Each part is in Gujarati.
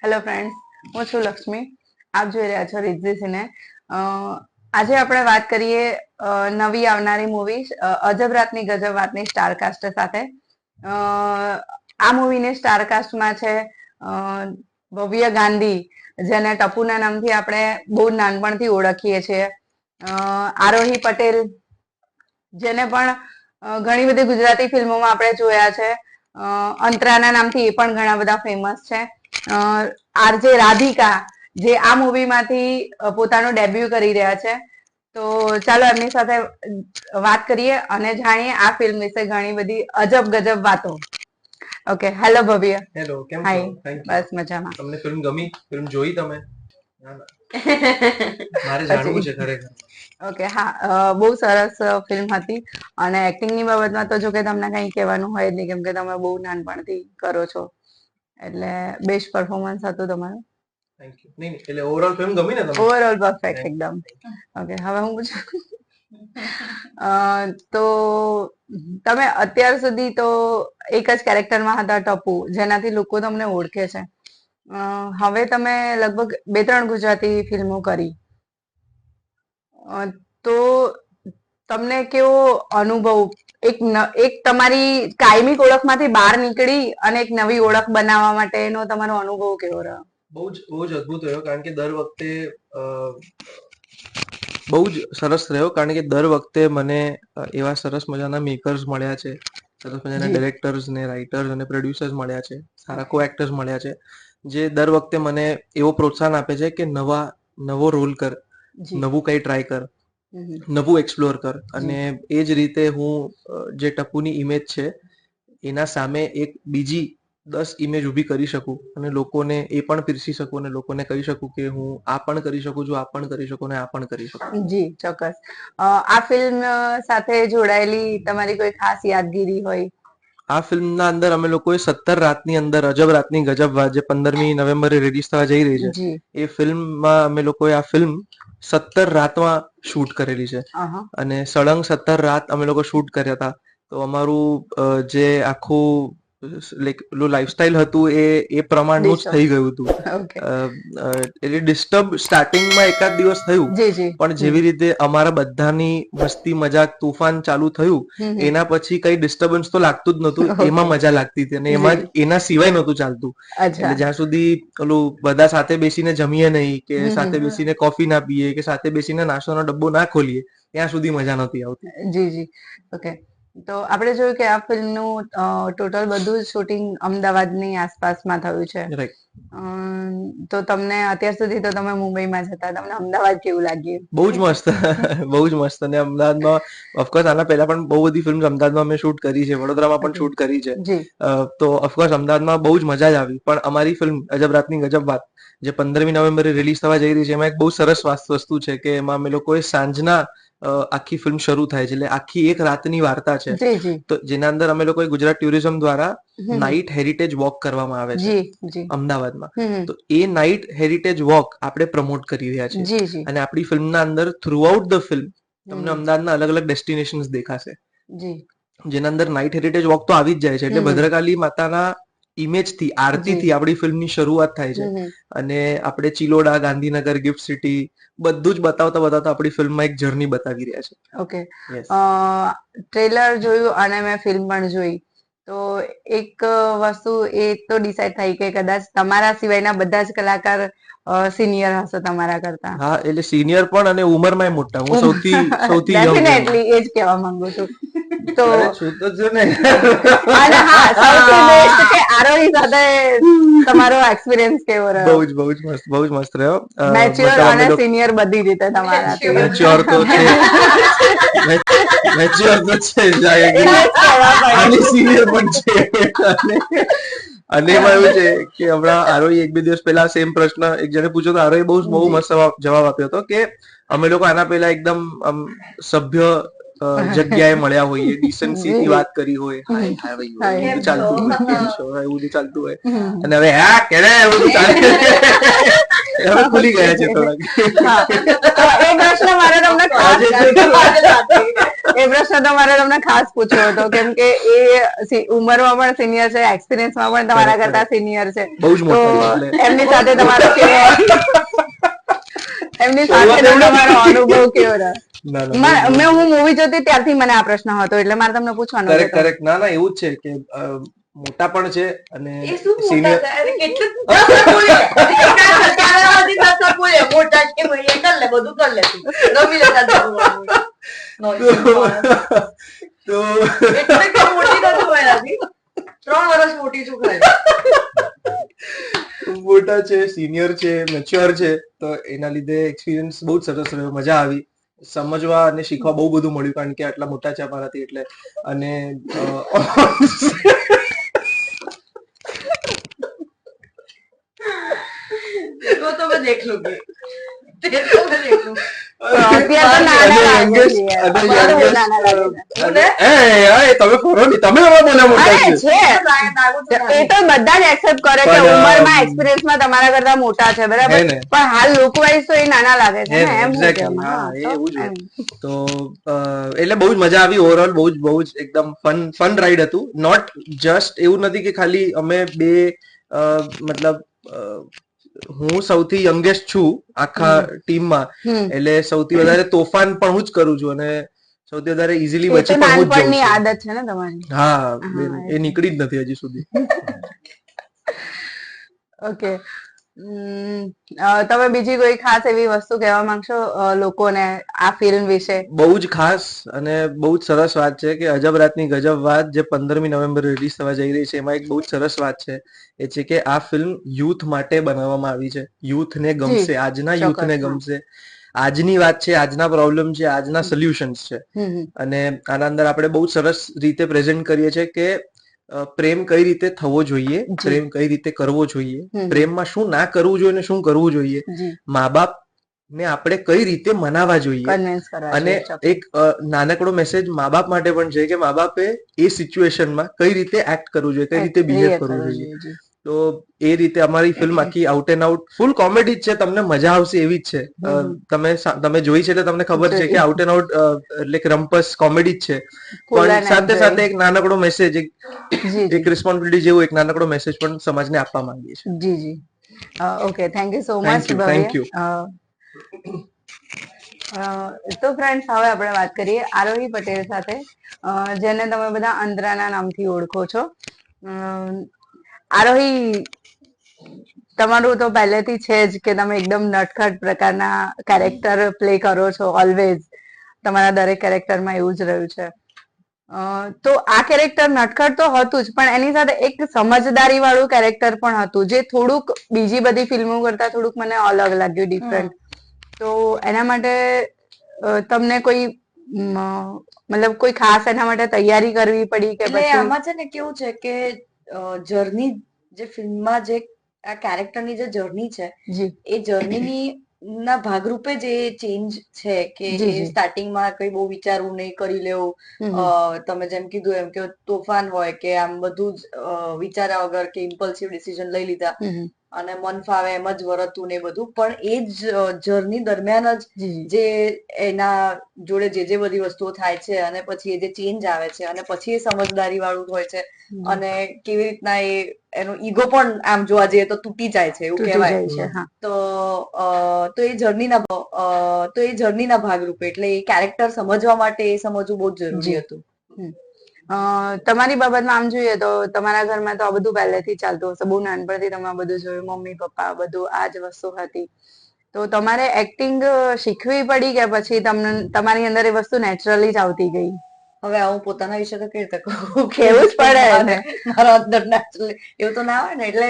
હેલો ફ્રેન્ડ્સ, હું છું લક્ષ્મી. આપ જોઈ રહ્યા છો રિદ્ધિ સિને. આજે આપણે વાત કરીએ નવી આવનારી મૂવી અજબ રાતની ગજબ વાતની સ્ટારકાસ્ટ સાથે. આ મૂવીની સ્ટારકાસ્ટમાં છે ભવ્ય ગાંધી, જેને ટપુના નામથી આપણે બહુ નાનપણથી ઓળખીએ છીએ. આરોહી પટેલ, જેને પણ ઘણી બધી ગુજરાતી ફિલ્મોમાં આપણે જોયા છે. અંતરાના નામથી એ પણ ઘણા બધા ફેમસ છે. આરજે રાધિકા, જે આ મૂવીમાંથી પોતાનો ડેબ્યુ કરી રહ્યા છે. તો ચાલો એમની સાથે વાત કરીએ અને જાણીએ આ ફિલ્મ વિશે ઘણી બધી અજબ ગજબ વાતો. ઓકે, હેલો ભવ્ય. હેલો, કેમ છો? હાય, થેન્ક યુ. બસ મજામાં. તમને ફિલ્મ ગમી? ફિલ્મ જોઈ તમે? મારે જાણવું છે ખરેખર. ઓકે, હા, બહુ સરસ ફિલ્મ હતી અને એક્ટિંગની બાબતમાં તો જો કે તમને કંઈ કહેવાનું હોય જ નહીં, કેમ કે તમે બહુ નાનપણથી કરો છો, એટલે બેસ્ટ પરફોર્મન્સ હતું તમારું. Thank you. નહીં એટલે ઓવરઓલ ફિલ્મ ગમી ને તમને? ઓવરઓલ પરફેક્ટ એકદમ. ઓકે, હવે હું પૂછું. તો તમે અત્યાર સુધી તો એક જ કેરેક્ટરમાં હતા, ટપુ, જેનાથી લોકો તમને ઓળખે છે. હવે તમે લગભગ 2-3 ગુજરાતી ફિલ્મો કરી. તો તમને કેવો અનુભવ, એક તમારી કાયમી ઓળખમાંથી બહાર નીકળી અને એક નવી ઓળખ બનાવવા માટેનો તમારો અનુભવ કેવો રહ્યો? બહુ જ અદ્ભુત રહ્યો, કારણ કે દર વખતે બહુ જ સરસ રહ્યો, કારણ કે દર વખતે મને એવા સરસ મજાના મેકર્સ મળ્યા છે, સરસ મજાના ડિરેક્ટર્સ ને રાઇટર્સ અને પ્રોડ્યુસર્સ મળ્યા છે, સારા કો એક્ટર્સ મળ્યા છે, જે દર વખતે મને એવો પ્રોત્સાહન આપે છે કે નવો રોલ કર, નવું કંઈ ટ્રાય કર, નવું એક્સપ્લોર કર. અને એ જ રીતે હું જે ટપુની ઇમેજ છે એના સામે એક બીજી 10 ઇમેજ ઊભી કરી શકું અને લોકોને એ પણ પીરસી શકું અને લોકોને કહી શકું કે હું આ પણ કરી શકું છું, આ પણ કરી શકું અને આ પણ કરી શકું. જી, ચોક્કસ. આ ફિલ્મ સાથે જોડાયેલી તમારી કોઈ ખાસ યાદગીરી હોય? આ ફિલ્મના અંદર અમે લોકોએ 17 રાતની અંદર અજબ રાતની ગજબ વાત, જે 15મી નવેમ્બરે રિલીઝ થવા જઈ રહી છે, એ ફિલ્મમાં અમે લોકોએ આ ફિલ્મ 17 રાતમાં શૂટ કરેલી છે અને સળંગ 17 રાત અમે લોકો શૂટ કર્યા હતા. તો અમારું જે આખું લાઈફસ્ટાઈલ હતું એ પ્રમાણનું જ થઈ ગયું હતું. એટલે ડિસ્ટર્બ સ્ટાર્ટિંગમાં એકાદ દિવસ થયું, પણ જેવી રીતે અમારા બધાની મસ્તી મજાક તોફાન ચાલુ થયું, એના પછી કઈ ડિસ્ટર્બન્સ તો લાગતું જ નહોતું. એમાં મજા લાગતી હતી અને એમાં એના સિવાય નહોતું ચાલતું. એટલે જ્યાં સુધી ઓલું બધા સાથે બેસીને જમીએ નહીં, કે સાથે બેસીને કોફી ના પીએ, કે સાથે બેસીને નાસ્તાનો ડબ્બો ના ખોલીએ, ત્યાં સુધી મજા નહોતી આવતી. જી જી, ઓકે. તો આપણે જોયું કે આ ફિલ્મનું ટોટલ બધું જ શૂટિંગ અમદાવાદની આસપાસમાં થયું છે. તો તમને અત્યાર સુધી તો તમે મુંબઈમાં જ હતા, તમને અમદાવાદ કેવું લાગ્યું? બહુ જ મસ્ત, બહુ જ મસ્ત. અને અમદાવાદમાં ઓફકોર્સ આના પહેલા પણ બહુ બધી ફિલ્મ અમદાવાદમાં અમે શૂટ કરી છે, વડોદરામાં પણ શૂટ કરી છે. તો ઓફકોર્સ અમદાવાદમાં બહુ જ મજા જ આવી. પણ અમારી ફિલ્મ અજબ રાતની ગજબ વાત, જે 15મી નવેમ્બરે રિલીઝ થવા જઈ રહી છે, એમાં એક બહુ સરસ વસ્તુ છે કે એમાં અમે લોકોએ સાંજના આખી ફિલ્મ શરૂ થાય છે, એટલે આખી એક રાતની વાર્તા છે. તો જેના અંદર અમે લોકોએ ગુજરાત ટુરિઝમ દ્વારા નાઇટ હેરિટેજ વોક કરવામાં આવે છે અમદાવાદમાં. તો એ નાઇટ હેરિટેજ વોક આપણે પ્રમોટ કરી રહ્યા છીએ અને આપણી ફિલ્મના અંદર થ્રુઆઉટ ધ ફિલ્મ તમને અમદાવાદના અલગ અલગ ડેસ્ટિનેશન્સ દેખાશે, જેના અંદર નાઇટ હેરિટેજ વોક તો આવી જ જાય છે. એટલે ભદ્રકાલી માતાના ઇમેજથી, આરતીથી આપણી ફિલ્મની શરૂઆત થાય છે અને આપણે ચિલોડા, ગાંધીનગર, ગિફ્ટ સિટી બધું જ બતાવતા બતાવતા આપણી ફિલ્મમાં એક જર્ની બતાવી રહ્યા છે. ઓકે, ટ્રેલર જોયું અને મેં ફિલ્મ પણ જોઈ, તો એક વસ્તુ એ તો ડિસાઈડ થઈ કે કદાચ તમારા સિવાયના બધા જ કલાકાર સિનિયર હશે તમારા કરતા. હા, એટલે સિનિયર પણ અને ઉંમરમાં મોટા. હું સૌથી યંગ. ડેફિનેટલી એ જ કહેવા માંગુ છું. તો શું તો જો ને. અને હા, સૌથી બેસ્ટ કે આરોહી સાથે તમારો એક્સપિરિયન્સ કેવો રહ્યો? બહુ જ મસ્ત, બહુ જ મસ્ત રહ્યો. મેચ્યોર અને સિનિયર બધી રીતે તમારાથી. મેચ્યોર તો છે, મેચ્યોર તો છે જ, અને સિનિયર પણ છે. અને એમાં એવું છે કે હમણાં આરોહી 1-2 દિવસ પહેલા સેમ પ્રશ્ન એક જણે પૂછ્યો તો આરોહી બહુ મસ્ત જવાબ આપ્યો હતો કે અમે લોકો આના પહેલા એકદમ સભ્ય જગ્યાએ મળ્યા હોઈએ, ડિસન્સીથી વાત કરી હોય, હાય હાય ભાઈ એવું ચાલતું હોય, કેમ છો, એવું બધું ચાલતું હોય. અને હવે હા કેને એવું બધું ચાલે, હવે ખુલી ગયા છે થોડાક. એ પ્રશ્ન પ્રશ્ન તો મારે તમને ખાસ પૂછવો હતો કેમ કે એ ઉંમરમાં પણ સિનિયર છે, એક્સપિરિયન્સમાં પણ તમારા કરતા સિનિયર છે, બહુ જ તો મોટા એમની સાથે તમારો કેવો એમની સાથે તમારો અનુભવ કેવો રહ્યો? મેં હું મૂવી જોતી ત્યારથી મને આ પ્રશ્ન હતો એટલે મારે તમને પૂછવાનો હતો. કરેક્ટ. ના એવું જ છે કે મોટા પણ છે અને સિનિયર મોટા છે, સિનિયર છે, મેચ્યોર છે, તો એના લીધે એક્સપિરિયન્સ બહુ જ સરસ રહ્યો. મજા આવી, સમજવા અને શીખવા બહુ બધું મળ્યું કારણ કે આટલા મોટા છે અમારાથી એટલે. અને તો મેં દેખ લુંગી. અત્યારે નાના લાગે છે. તમે ફરો નહીં, તમે બોલ્યા મોટા છે. એ તો બધા જ એક્સેપ્ટ કરે કે ઉંમરમાં એક્સપિરિયન્સમાં તમારા કરતા મોટા છે, બરાબર, પણ હાલ લુક વાઇઝ તો એ નાના લાગે છે ને, એમ એવું જ. તો એટલે બહુ જ મજા આવી ઓવરઓલ. બહુ જ એકદમ ફન રાઈડ હતું. નોટ જસ્ટ એવું નથી કે ખાલી અમે બે મતલબ હું સૌથી યંગેસ્ટ છું આખા ટીમમાં, એટલે સૌથી વધારે તોફાન પણ હું જ કરું છું અને સૌથી વધારે ઇઝીલી બચી પણ હું જ જાઉં છું. આદત છે ને તમારી. હા, એ નીકળી જ નથી હજી સુધી. ઓકે, તમે બીજી કોઈ ખાસ એવી વસ્તુ કહેવા માંગશો લોકોને આ ફિલ્મ વિશે? બહુ જ ખાસ અને બહુ જ સરસ વાત છે કે અજબ રાતની ગજબ વાત જે 15મી નવેમ્બર રિલીઝ થવા જઈ રહી છે, એમાં એક બહુ જ સરસ વાત છે એ છે કે આ ફિલ્મ યુથ માટે બનાવવામાં આવી છે. યુથને ગમશે, આજના યુથને ગમશે. આજની વાત છે, આજના પ્રોબ્લેમ છે, આજના સોલ્યુશન્સ છે. અને આના અંદર આપણે બહુ સરસ રીતે પ્રેઝન્ટ કરીએ છીએ કે પ્રેમ કઈ રીતે થવો જોઈએ, પ્રેમ કઈ રીતે કરવો જોઈએ, પ્રેમમાં શું ના કરવું જોઈએ ને શું કરવું જોઈએ, મા બાપ ને આપણે કઈ રીતે મનાવવા જોઈએ. અને એક નાનકડો મેસેજ મા બાપ માટે પણ છે કે મા બાપે એ સિચ્યુએશનમાં કઈ રીતે એક્ટ કરવું જોઈએ, કઈ રીતે બિહેવ કરવું જોઈએ. તો એ રીતે અમારી ફિલ્મ આખી out and out full comedy જ છે, તમને મજા આવશે એવી જ છે. તમે જોઈ છે એટલે તમને ખબર છે કે આઉટ એન્ડ આઉટ એટલે રમ્પસ કોમેડી જ છે, પણ સાથે સાથે એક નાનકડો મેસેજ, એક રિસ્પોન્સિબિલિટી જેવું એક નાનકડો મેસેજ પણ સમાજને આપવા માંગીએ છીએ. જી જી. Okay, thank you so much. Thank you. તો ફ્રેન્ડ્સ, હવે આપણે વાત કરીએ આરોહી પટેલ સાથે, જેને તમે બધા અંદ્રાના નામથી ઓળખો છો. આરોહી, તમારું તો પહેલેથી છે જ કે તમે એકદમ નટખટ પ્રકારના કેરેક્ટર પ્લે કરો છો ઓલવેઝ. તમારા દરેક કેરેક્ટરમાં એવું જ રહ્યું છે. તો આ કેરેક્ટર નટખટ તો હતું જ, પણ એની સાથે એક સમજદારી વાળું કેરેક્ટર પણ હતું જે થોડુંક બીજી બધી ફિલ્મો કરતા થોડુંક મને અલગ લાગ્યું, ડિફરન્ટ. તો એના માટે તમને કોઈ મતલબ કોઈ ખાસ એના માટે તૈયારી કરવી પડી કે પછી? આમાં છે ને કેવું છે કે જર્ની જે ફિલ્મમાં જે આ કેરેક્ટરની જે જર્ની છે, એ જર્નીની ના ભાગરૂપે જે ચેન્જ છે કે સ્ટાર્ટિંગમાં કઈ બહુ વિચારવું નહીં, કરી લેવું, તમે જેમ કીધું એમ કે તોફાન હોય કે આમ બધું જ વિચાર્યા વગર કે ઇમ્પલ્સિવ ડિસિઝન લઈ લીધા અને મન ફાવે એમ જ વર્તવું ને બધું, પણ એ જ જર્ની દરમિયાન જ જે એના જોડે જે બધી વસ્તુઓ થાય છે અને પછી એ જે ચેન્જ આવે છે અને પછી એ સમજદારી વાળું હોય છે અને કેવી રીતના એનો ઈગો પણ આમ જોવા જઈએ તો તૂટી જાય છે એવું કહેવાય. તો એ જર્નીના ભાગરૂપે એટલે એ કેરેક્ટર સમજવા માટે એ સમજવું બહુ જ જરૂરી હતું. તમારી બાબતમાં આમ જોઈએ તો તમારા ઘરમાં તો આ બધું પહેલેથી ચાલતું હશે, બહુ નાનપણથી તમે આ બધું જોયું, મમ્મી પપ્પા બધું આ જ વસ્તુ હતી. તો તમારે એક્ટિંગ શીખવી પડી કે પછી તમને તમારી અંદર એ વસ્તુ નેચરલી જ આવતી ગઈ? હવે હું પોતાના વિશે તો કેવી રીતે કહું, કેવું જ પડે ને, મારા અંદર નેચરલી એવું તો ના હોય ને. એટલે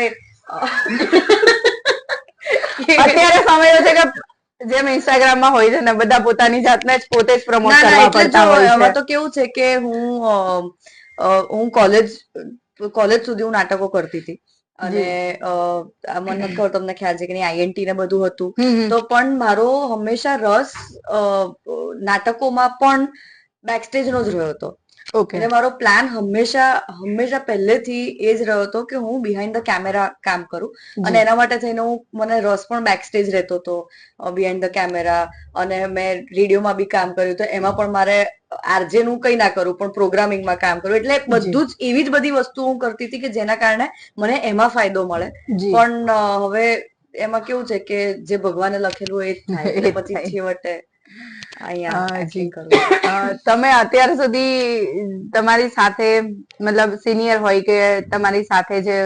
અત્યારે સમય છે કે જેમ ઇન્સ્ટાગ્રામમાં હોય છે ને, બધા પોતાની જાતને જ પોતે જ પ્રમોટ કરવા પડતા હોય છે. એમાં તો કેવું છે કે હું કોલેજ સુધી હું નાટકો કરતી હતી અને મને નથી ખબર તમને ખ્યાલ છે કે નહીં, આઈએનટી ને બધું હતું, તો પણ મારો હંમેશા રસ નાટકોમાં પણ બેકસ્ટેજ નો જ રહ્યો હતો. એટલે મારો પ્લાન હંમેશા પહેલેથી એ જ રહ્યો હતો કે હું બિહાઇન્ડ ધ કેમેરા કામ કરું અને એના માટે થઈને મને રસ પણ બેકસ્ટેજ રહેતો હતો બિહાઇન્ડ ધ કેમેરા. અને મેં રેડિયોમાં બી કામ કર્યું તો એમાં પણ મારે આરજે નું કઈ ના કરું પણ પ્રોગ્રામિંગમાં કામ કરું, એટલે બધું જ એવી જ બધી વસ્તુ હું કરતી હતી કે જેના કારણે મને એમાં ફાયદો મળે. પણ હવે એમાં કેવું છે કે જે ભગવાને લખેલું એ જ થાય, એટલે પછી છેવટે તમે અત્યાર સુધી તમારી સાથે મતલબ સિનિયર હોય કે તમારી સાથે જે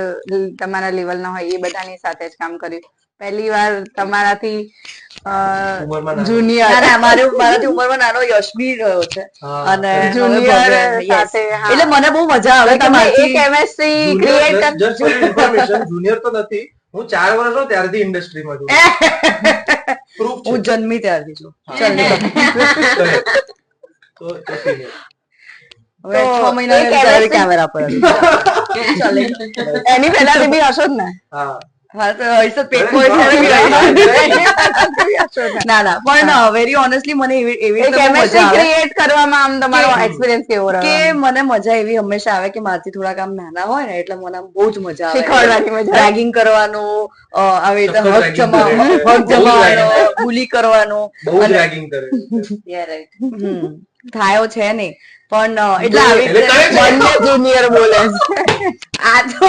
તમારા લેવલના હોય એ બધાની સાથે જ કામ કર્યું, પહેલી વાર તમારાથી જુનિયર મારાથી ઉંમરમાં નાનો યશબી રહ્યો છે અને જુનિયર સાથે, એટલે મને બહુ મજા આવે કે મારી કેમેસ્ટ્રી ક્રિએટ. જુનિયર તો નથી, હું 4 વર્ષનો ત્યારથી ઇન્ડસ્ટ્રીમાં છું. હું જન્મી ત્યારથી છું. હવે 6 મહિના કેમેરા પર એની પહેલાથી બી હશો જ ને? હા તો હશે પેટમાં ના ના, પણ વેરી ઓનેસ્ટલી મને એવી કેમેસ્ટ્રી ક્રિએટ કરવામાં આમ તમારો એક્સપિરિયન્સ કેવો રહ્યો? કે મને મજા એવી હંમેશા આવે કે મારાથી થોડા કામ નાના હોય ને એટલે મને બહુ જ મજા આવે શીખવાડવાની મજા, રેગિંગ કરવાનું, આવી રીતે હક જમાવવાનો, બુલી કરવાનું, બહુ જ રેગિંગ કરે. થાયો છે નહીં પણ એટલે આવી રીતે જુનિયર બોલે આ તો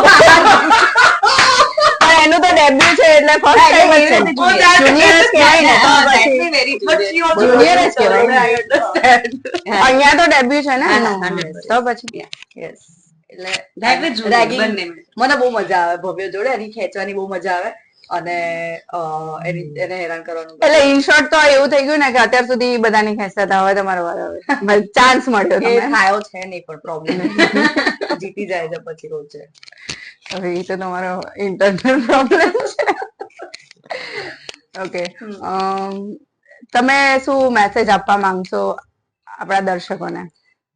એનું તો ડેબ્યુ છે એટલે ફર્સ્ટ ટાઈમ જ છે. જુનિયર જ કહેવાય ને, જુનિયર જ કહેવાય. અહીંયા તો ડેબ્યુ છે ને એનું, તો પછી એટલે રેગિંગ મને બહુ મજા આવે ભવ્ય જોડે, એની ખેંચવાની બહુ મજા આવે અને એને હેરાન કરવાનું. એટલે ઇન શોર્ટ તો એવું થઈ ગયું ને કે અત્યાર સુધી બધાની ખેંચતા હતા, હવે તમારો વારો આવે, ચાન્સ મળ્યો. એ થાયો છે નહીં પણ પ્રોબ્લેમ જીતી જાય છે પછી રોજ. હવે એ તો તમારો ઇન્ટરનલ પ્રોબ્લેમ છે. ઓકે, તમે શું મેસેજ આપવા માંગશો આપણા દર્શકોને?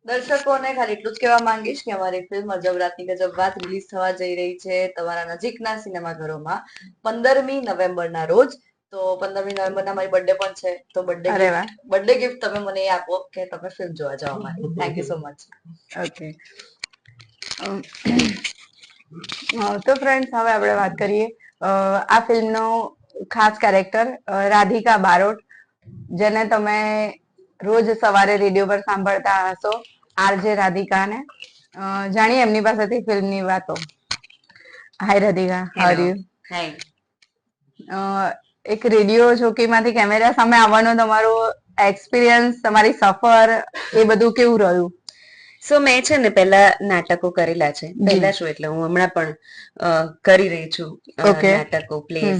દર્શકોને ખાલી એટલું જ કહેવા માંગીશ કે અમારી ફિલ્મ અજબ રાતની ગજબ વાત રિલીઝ થવા જઈ રહી છે તમારા નજીકના સિનેમાઘરોમાં 15મી નવેમ્બરના રોજ. તો 15મી નવેમ્બરના મારી બર્થડે પણ છે, તો બર્થડે ગિફ્ટ તમે મને એ આપો કે તમે ફિલ્મ જોવા જાઓ અમારી. Thank you so much. Okay, તો ફ્રેન્ડ્સ હવે આપણે વાત કરીએ આ ફિલ્મનો ખાસ કેરેક્ટર રાધિકા બારોટ, જેને તમે રોજ સવારે રેડિયો પર સાંભળતા હશો, આરજે રાધિકાને. જાણીએ એમની પાસેથી ફિલ્મની વાતો. હાય રાધિકા, હાઉ આર યુ? હાય. એક રેડિયો ચોકીમાંથી કેમેરા સામે આવવાનો તમારો એક્સપિરિયન્સ, તમારી સફર, એ બધું કેવું રહ્યું? સો મેં છે ને પહેલા નાટકો કરેલા છે, પહેલા શું એટલે હું હમણાં પણ કરી રહી છું નાટકો, પ્લેસ.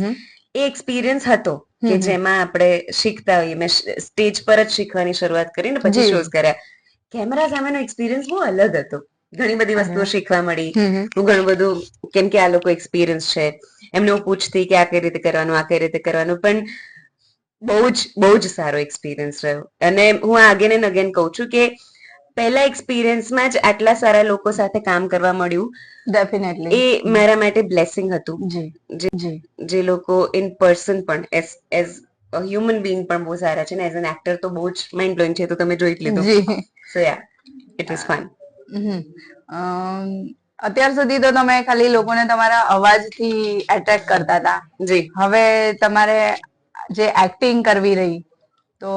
એ એક્સપિરિયન્સ હતો કે જેમાં આપણે શીખતા હોઈએ. મેં સ્ટેજ પર જ શીખવાની શરૂઆત કરી ને પછી શોઝ કર્યા. કેમેરા સામેનો એક્સપિરિયન્સ બહુ અલગ હતો, ઘણી બધી વસ્તુઓ શીખવા મળી. હું ઘણું બધું, કેમ કે આ લોકો એક્સપિરિયન્સ છે, એમને હું પૂછતી કે આ કઈ રીતે કરવાનું, આ કઈ રીતે કરવાનું, પણ બહુ જ સારો એક્સપિરિયન્સ રહ્યો. અને હું અગેન એન્ડ અગેન કહું છું કે પહેલા એક્સપિરિયન્સમાં જ આટલા સારા લોકો સાથે કામ કરવા મળ્યું, ડેફિનેટલી એ મારા માટે બ્લેસિંગ હતું. જે લોકો ઇન પર્સન પણ એઝ હ્યુમન બીંગ પણ બહુ સારા છે ને એઝ એન એક્ટર તો બહુ જ માઇન્ડ બ્લોઈંગ છે, તો તમે જોઈ જ લીધું. સો યા, ઇટ વોઝ ફન. અત્યાર સુધી તો તમે ખાલી લોકોને તમારા અવાજથી એટ્રેક્ટ કરતા હતા. જી. હવે તમારે જે એક્ટિંગ કરવી રહી, તો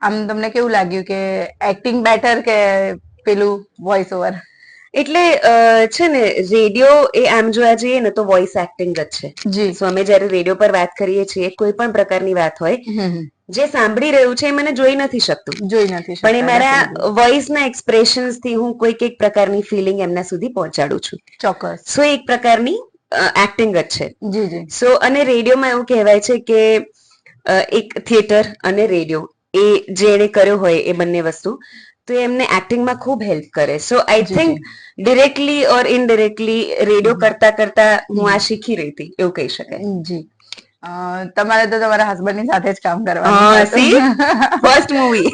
આમ તમને કેવું લાગ્યું કે એક્ટિંગ બેટર કે પેલું વોઇસ ઓવર? એટલે છે ને રેડિયો એ આમ જોવા જઈએ ને તો વોઇસ એક્ટિંગ જ છે. જી. સો અમે જયારે રેડિયો પર વાત કરીએ છીએ, કોઈ પણ પ્રકારની વાત હોય, જે સાંભળી રહ્યું છે એ મને જોઈ નથી શકતું, પણ એ મારા વોઇસના એક્સપ્રેશન્સ થી હું કોઈક એક પ્રકારની ફિલિંગ એમના સુધી પહોંચાડું છું. ચોક્કસ. સો એક પ્રકારની એક્ટિંગ જ છે. જી જી. સો અને રેડિયોમાં એવું કહેવાય છે કે એક થિયેટર અને રેડિયો એ જેણે કર્યો હોય એ બંને વસ્તુ, તો એમને એક્ટિંગમાં ખૂબ હેલ્પ કરે. So I think directly or indirectly radio કરતા કરતા હું આ શીખી રહી હતી, એવું કહી શકાય. જી. તમારે તો તમારા હસબન્ડ ની સાથે જ કામ કરવાનું. ફર્સ્ટ મૂવી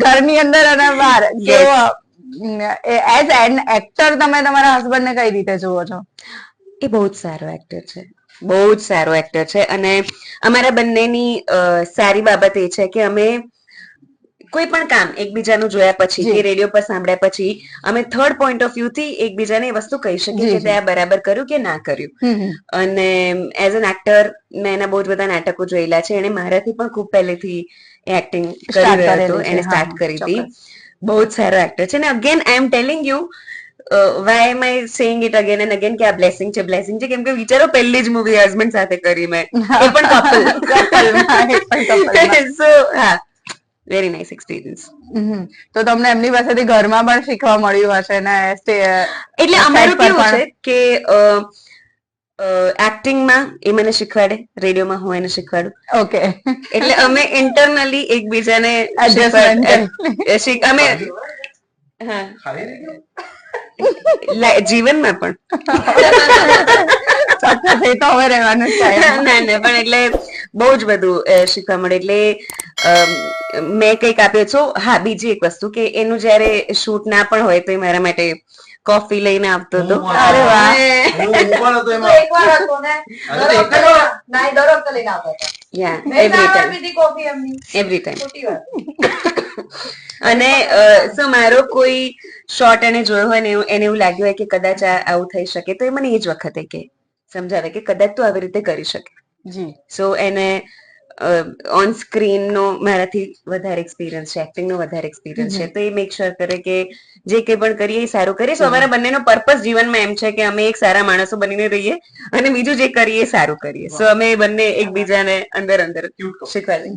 ઘરની અંદર અને બહાર કેવો, એઝ એન એક્ટર તમે તમારા હસબન્ડ ને કઈ રીતે જુઓ છો? એ બહુ જ સારો એક્ટર છે, બહુ જ સારો એક્ટર છે. અને અમારા બંનેની સારી બાબત એ છે કે અમે કોઈ પણ કામ એકબીજાનું જોયા પછી કે રેડિયો પર સાંભળ્યા પછી અમે થર્ડ પોઈન્ટ ઓફ વ્યૂ થી એકબીજાને એ વસ્તુ કહી શકીએ કે તે આ બરાબર કર્યું કે ના કર્યું. અને એઝ એન એક્ટર મેં એના બહુ જ બધા નાટકો જોયેલા છે, એને મારાથી પણ ખૂબ પહેલેથી એક્ટિંગ કરી રહ્યો હતો, એને સ્ટાર્ટ કરી હતી. ચોક્કસ. બહુ જ સારો એક્ટર છે. અને again I am telling you, why am I saying it again and again કે આ બ્લેસિંગ છે, બ્લેસિંગ છે, કેમ કે વિચારો પહેલી જ મૂવી હસબન્ડ સાથે કરી મેં, એ પણ કપલ. સો હા, વેરી નાઇસ એક્સપિરિયન્સ. તો તમને એમની પાસેથી ઘરમાં પણ શીખવા મળ્યું હશે ને? એટલે અમારું કેવું છે કે એક્ટિંગમાં એ મને શીખવાડે, રેડિયોમાં હું એને શીખવાડું. ઓકે. એટલે અમે ઇન્ટરનલી એકબીજાને અમે જીવનમાં પણ ચોક્કસ, એ તો હવે રહેવાનું છે. ના પણ એટલે બહુ જ બધું શીખવા મળે. એટલે મેં કંઈક આપ્યું. છો હા, બીજી એક વસ્તુ કે એનું જયારે શૂટ ના પણ હોય તો એ મારા માટે કોફી લઈને આવતો હતો. અરે વાહ. Every time. અને સો મારો કોઈ શોર્ટ એને જોયો હોય ને એને એવું લાગ્યું હોય કે કદાચ આવું થઈ શકે, તો એ મને એ જ વખતે કે સમજાવે કે કદાચ તું આવી રીતે કરી શકે. સો એને ઓન સ્ક્રીન નો મારાથી વધારે એક્સપિરિયન્સ છે, એક્ટિંગ નો વધારે એક્સપિરિયન્સ છે, તો એ મેક શ્યોર કરે કે જે કંઈ પણ કરીએ એ સારું કરીએ. સો અમારા બંનેનો પર્પસ જીવનમાં એમ છે કે અમે એક સારા માણસો બનીને રહીએ અને બીજું જે કરીએ એ સારું કરીએ. સો અમે બંને એકબીજાને અંદર શીખવાડીએ.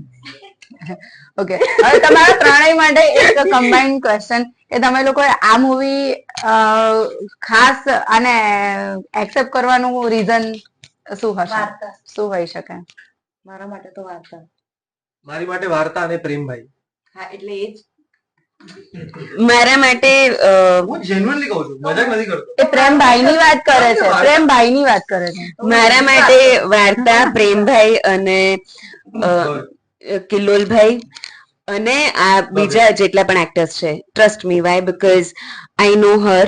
ઓકે, હવે તમારા ત્રણેય માટે એક કમ્બાઇન્ડ ક્વેશ્ચન કે તમે લોકોએ આ મૂવી ખાસ આને એક્સેપ્ટ કરવાનું રીઝન શું હશે? શું હોઈ શકે? મારા માટે તો વાર્તા. મારી માટે વાર્તા અને પ્રેમભાઈ. હા, એટલે એ જ. મારા માટે હું જેન્યુઅલી કહું છું, મજાક નથી કરતો. એ પ્રેમભાઈની વાત કરે છે, પ્રેમભાઈની વાત કરે છે. મારા માટે વાર્તા, પ્રેમભાઈ અને કિલ્લોલભાઈ અને આ બીજા જેટલા પણ એક્ટર્સ છે. Trust me, why because I know her.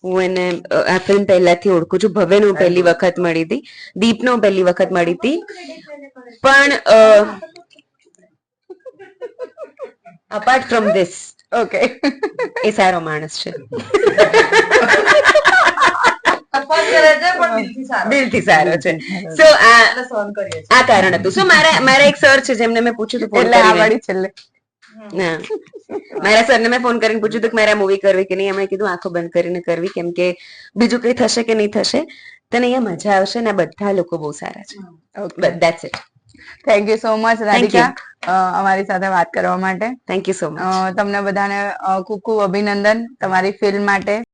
હું એને આ ફિલ્મ પહેલાથી ઓળખું છું. ભવ્યને હું પહેલી વખત મળી હતી, દીપને હું પહેલી વખત મળી હતી, પણ અપાર્ટ ફ્રોમ ધીસ ઓકે, એ સારો માણસ છે. દિલથી સારો છે. સો આ કારણ હતું. સો મારા એક સર છે જેમને મેં પૂછ્યું હતું ફોન કરીને. ના, મારા સરને મેં ફોન કરીને પૂછ્યું હતું કે મારે આ મૂવી કરવી કે નહીં. એમણે કીધું આંખો બંધ કરીને કરવી, કેમ કે બીજું કઈ થશે કે નહીં થશે, તને અહીંયા મજા આવશે ને બધા લોકો બહુ સારા છે. That's it. Thank you so much Radhika, અમારી સાથે વાત કરવા માટે. Thank you so much. તમને બધાને ખૂબ ખૂબ અભિનંદન તમારી ફિલ્મ માટે.